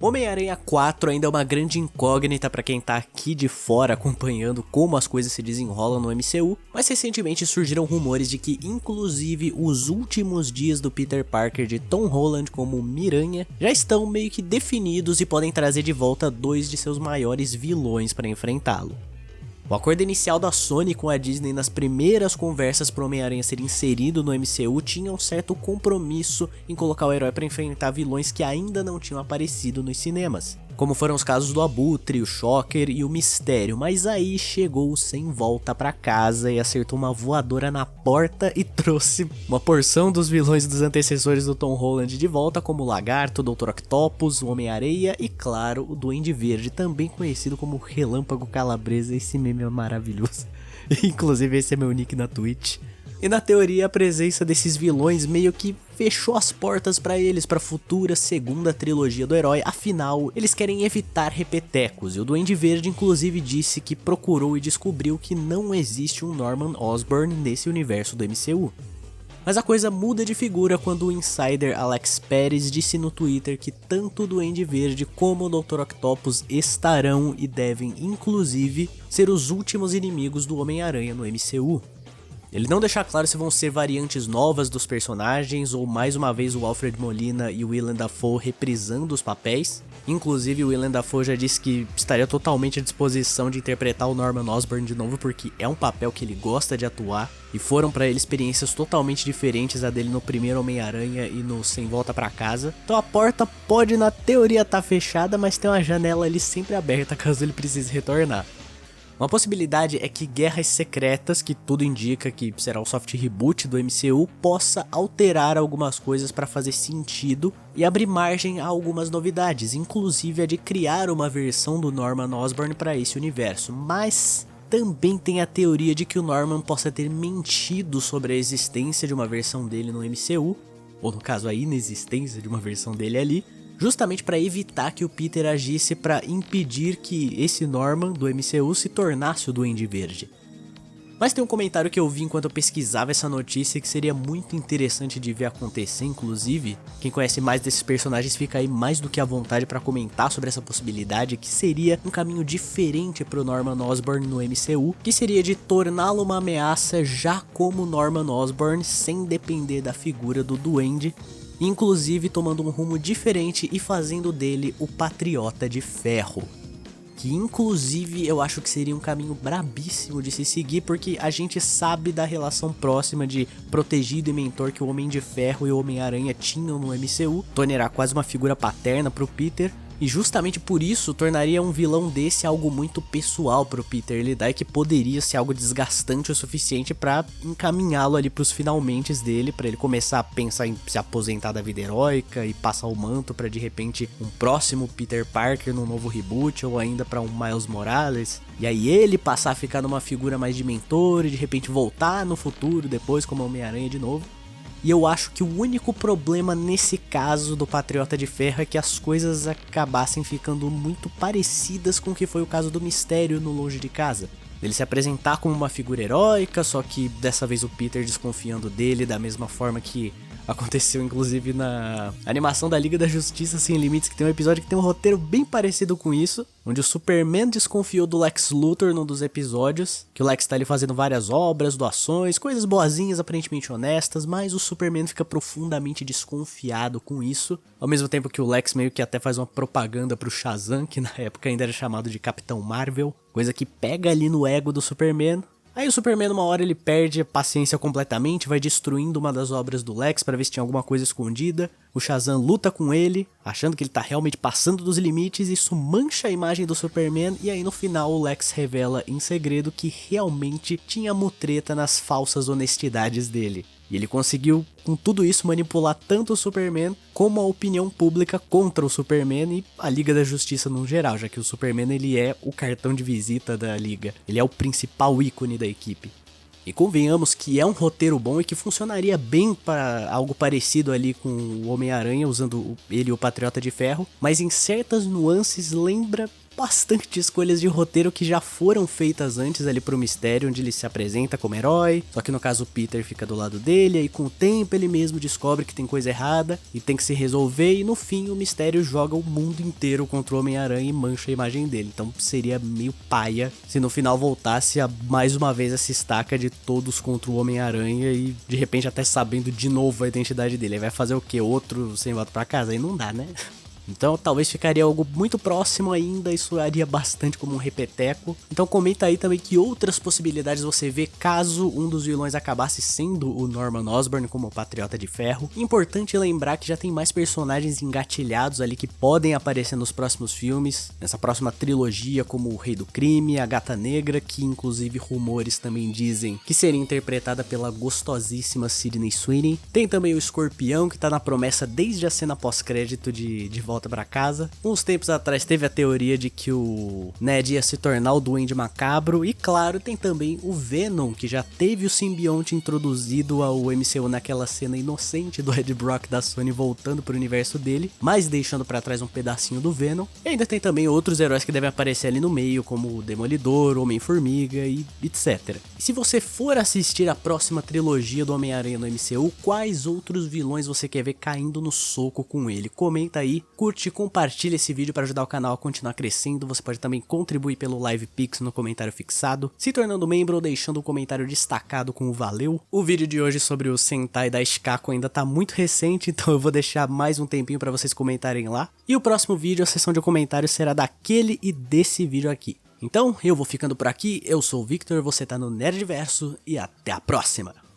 Homem-Aranha 4 ainda é uma grande incógnita para quem tá aqui de fora acompanhando como as coisas se desenrolam no MCU, mas recentemente surgiram rumores de que inclusive os últimos dias do Peter Parker de Tom Holland como Miranha já estão meio que definidos e podem trazer de volta dois de seus maiores vilões para enfrentá-lo. O acordo inicial da Sony com a Disney nas primeiras conversas para o Homem-Aranha ser inserido no MCU tinha um certo compromisso em colocar o herói para enfrentar vilões que ainda não tinham aparecido nos cinemas, como foram os casos do Abutre, o Shocker e o Mistério, mas aí chegou sem volta para casa e acertou uma voadora na porta e trouxe uma porção dos vilões dos antecessores do Tom Holland de volta, como o Lagarto, o Dr. Octopus, o Homem-Areia e claro, o Duende Verde, também conhecido como Relâmpago Calabresa. Esse meme é maravilhoso, inclusive esse é meu nick na Twitch. E na teoria a presença desses vilões meio que fechou as portas pra eles pra futura segunda trilogia do herói, afinal eles querem evitar repetecos, e o Duende Verde inclusive disse que procurou e descobriu que não existe um Norman Osborn nesse universo do MCU. Mas a coisa muda de figura quando o insider Alex Perez disse no Twitter que tanto o Duende Verde como o Dr. Octopus estarão e devem inclusive ser os últimos inimigos do Homem-Aranha no MCU. Ele não deixa claro se vão ser variantes novas dos personagens ou mais uma vez o Alfred Molina e o Willem Dafoe reprisando os papéis. Inclusive o Willem Dafoe já disse que estaria totalmente à disposição de interpretar o Norman Osborn de novo porque é um papel que ele gosta de atuar e foram pra ele experiências totalmente diferentes a dele no primeiro Homem-Aranha e no Sem Volta Pra Casa. Então a porta pode na teoria estar fechada, mas tem uma janela ali sempre aberta caso ele precise retornar. Uma possibilidade é que Guerras Secretas, que tudo indica que será o soft reboot do MCU, possa alterar algumas coisas para fazer sentido e abrir margem a algumas novidades, inclusive a de criar uma versão do Norman Osborn para esse universo, mas também tem a teoria de que o Norman possa ter mentido sobre a existência de uma versão dele no MCU, ou no caso a inexistência de uma versão dele ali, justamente para evitar que o Peter agisse para impedir que esse Norman do MCU se tornasse o Duende Verde. Mas tem um comentário que eu vi enquanto eu pesquisava essa notícia que seria muito interessante de ver acontecer, inclusive, quem conhece mais desses personagens fica aí mais do que à vontade para comentar sobre essa possibilidade, que seria um caminho diferente pro Norman Osborn no MCU, que seria de torná-lo uma ameaça já como Norman Osborn, sem depender da figura do Duende, inclusive tomando um rumo diferente e fazendo dele o Patriota de Ferro. Que inclusive eu acho que seria um caminho brabíssimo de se seguir, porque a gente sabe da relação próxima de protegido e mentor que o Homem de Ferro e o Homem-Aranha tinham no MCU. Tony era quase uma figura paterna pro Peter, e justamente por isso tornaria um vilão desse algo muito pessoal pro Peter lidar, e que poderia ser algo desgastante o suficiente pra encaminhá-lo ali pros finalmentes dele, pra ele começar a pensar em se aposentar da vida heróica e passar o manto pra de repente um próximo Peter Parker num novo reboot, ou ainda pra um Miles Morales, e aí ele passar a ficar numa figura mais de mentor e de repente voltar no futuro depois como Homem-Aranha de novo. E eu acho que o único problema nesse caso do Patriota de Ferro é que as coisas acabassem ficando muito parecidas com o que foi o caso do Mistério no Longe de Casa. Ele se apresentar como uma figura heróica, só que dessa vez o Peter desconfiando dele da mesma forma que aconteceu inclusive na animação da Liga da Justiça Sem Limites, que tem um episódio que tem um roteiro bem parecido com isso, onde o Superman desconfiou do Lex Luthor num dos episódios, que o Lex tá ali fazendo várias obras, doações, coisas boazinhas, aparentemente honestas, mas o Superman fica profundamente desconfiado com isso, ao mesmo tempo que o Lex meio que até faz uma propaganda pro Shazam, que na época ainda era chamado de Capitão Marvel, coisa que pega ali no ego do Superman. Aí o Superman uma hora ele perde a paciência completamente, vai destruindo uma das obras do Lex pra ver se tinha alguma coisa escondida. O Shazam luta com ele, achando que ele tá realmente passando dos limites, isso mancha a imagem do Superman, e aí no final o Lex revela em segredo que realmente tinha mutreta nas falsas honestidades dele. E ele conseguiu, com tudo isso, manipular tanto o Superman como a opinião pública contra o Superman e a Liga da Justiça no geral, já que o Superman ele é o cartão de visita da Liga, ele é o principal ícone da equipe. E convenhamos que é um roteiro bom e que funcionaria bem para algo parecido ali com o Homem-Aranha, usando ele e o Patriota de Ferro, mas em certas nuances lembra bastante escolhas de roteiro que já foram feitas antes ali pro mistério, onde ele se apresenta como herói, só que no caso o Peter fica do lado dele, aí com o tempo ele mesmo descobre que tem coisa errada e tem que se resolver, e no fim o mistério joga o mundo inteiro contra o Homem-Aranha e mancha a imagem dele. Então seria meio paia se no final voltasse a mais uma vez essa estaca de todos contra o Homem-Aranha e de repente até sabendo de novo a identidade dele. Aí vai fazer o que? Outro sem volta pra casa? Aí não dá, né? Então talvez ficaria algo muito próximo ainda, isso soaria bastante como um repeteco. Então comenta aí também que outras possibilidades você vê caso um dos vilões acabasse sendo o Norman Osborn como o Patriota de Ferro. Importante lembrar que já tem mais personagens engatilhados ali que podem aparecer nos próximos filmes, nessa próxima trilogia, como o Rei do Crime, a Gata Negra, que inclusive rumores também dizem que seria interpretada pela gostosíssima Sydney Sweeney. Tem também o Escorpião, que tá na promessa desde a cena pós-crédito de Volta pra Casa. Uns tempos atrás teve a teoria de que o Ned ia se tornar o Duende Macabro, e claro, tem também o Venom, que já teve o simbionte introduzido ao MCU naquela cena inocente do Ed Brock da Sony voltando pro universo dele, mas deixando pra trás um pedacinho do Venom. E ainda tem também outros heróis que devem aparecer ali no meio, como o Demolidor, Homem-Formiga e etc. E se você for assistir a próxima trilogia do Homem-Aranha no MCU, quais outros vilões você quer ver caindo no soco com ele? Comenta aí, curte e compartilha esse vídeo para ajudar o canal a continuar crescendo. Você pode também contribuir pelo Live Pix no comentário fixado, se tornando membro ou deixando um comentário destacado com o valeu. O vídeo de hoje sobre o Sentai da Shikako ainda tá muito recente, então eu vou deixar mais um tempinho para vocês comentarem lá. E o próximo vídeo, a seção de comentários será daquele e desse vídeo aqui. Então, eu vou ficando por aqui, eu sou o Victor, você tá no Nerdverso e até a próxima!